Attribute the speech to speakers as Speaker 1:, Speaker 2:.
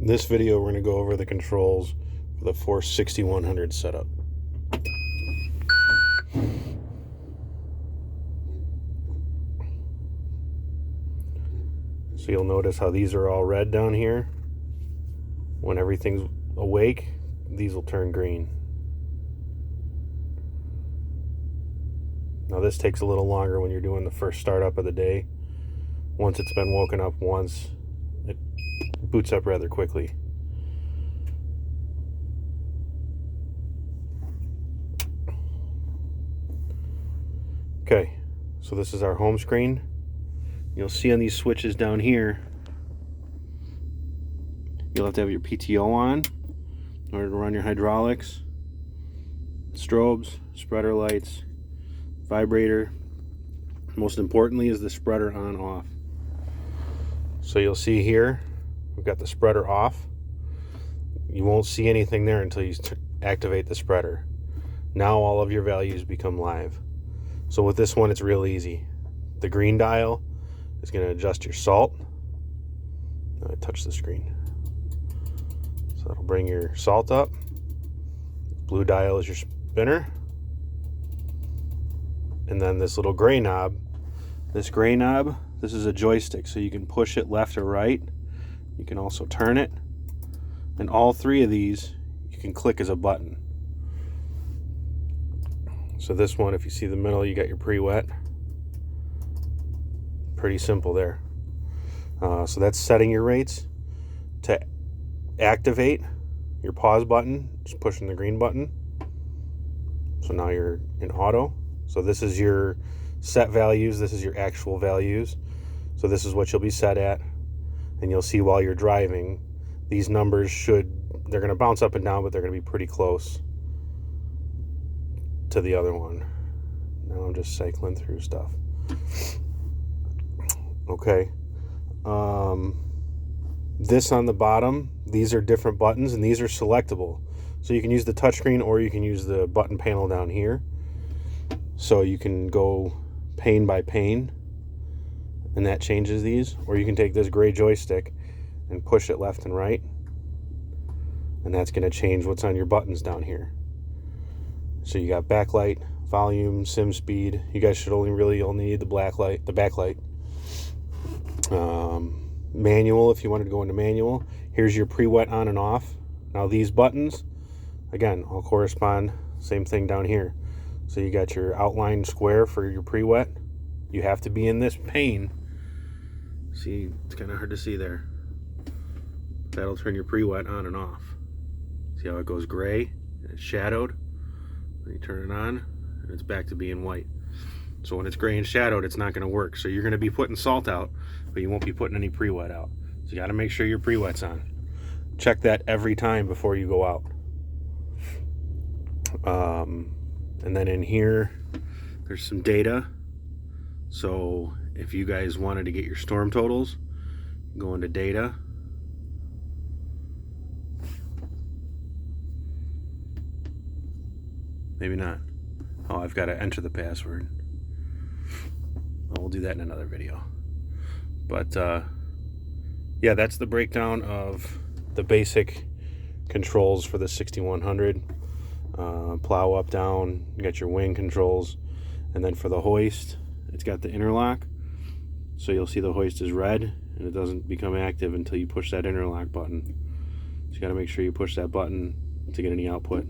Speaker 1: In this video, we're going to go over the controls for the Force 6100 setup. So you'll notice how these are all red down here. When everything's awake, these will turn green. Now this takes a little longer when you're doing the first startup of the day. Once it's been woken up once, it boots up rather quickly. Okay, so this is our home screen. You'll see on these switches down here, you'll have to have your PTO on in order to run your hydraulics, strobes, spreader lights, vibrator. Most importantly is the spreader on off. So you'll see here, we've got the spreader off. You won't see anything there until you activate the spreader. Now all of your values become live. So with this one, it's real easy. The green dial is going to adjust your salt. Now I touch the screen. So that'll bring your salt up. Blue dial is your spinner. And then this little gray knob, this is a joystick, so you can push it left or right. You can also turn it. And all three of these you can click as a button. So this one, if you see the middle, you got your pre-wet. Pretty simple there. So that's setting your rates. To activate your pause button, just pushing the green button. So now you're in auto. So this is your set values. This is your actual values. So this is what you'll be set at. And you'll see while you're driving, these numbers they're going to bounce up and down, but they're going to be pretty close to the other one. Now I'm just cycling through stuff. Okay. This on the bottom, these are different buttons and these are selectable. So you can use the touchscreen or you can use the button panel down here. So you can go pane by pane and that changes these. Or you can take this gray joystick and push it left and right. And that's going to change what's on your buttons down here. So you got backlight, volume, sim speed. You guys should only need the backlight. Manual, if you wanted to go into manual. Here's your pre-wet on and off. Now these buttons, again, all correspond. Same thing down here. So you got your outline square for your pre-wet. You have to be in this pane. See, it's kind of hard to see there. That'll turn your pre-wet on and off. See how it goes gray and it's shadowed? Then you turn it on and it's back to being white. So when it's gray and shadowed, it's not going to work. So you're going to be putting salt out, but you won't be putting any pre-wet out. So you got to make sure your pre-wet's on. Check that every time before you go out. And then in here, there's some data. So if you guys wanted to get your storm totals, go into data. Maybe not. Oh, I've got to enter the password. Well, we'll do that in another video. But yeah, that's the breakdown of the basic controls for the 6100. Plow up, down, you got your wing controls. And then for the hoist, it's got the interlock. So you'll see the hoist is red and it doesn't become active until you push that interlock button. So you got to make sure you push that button to get any output.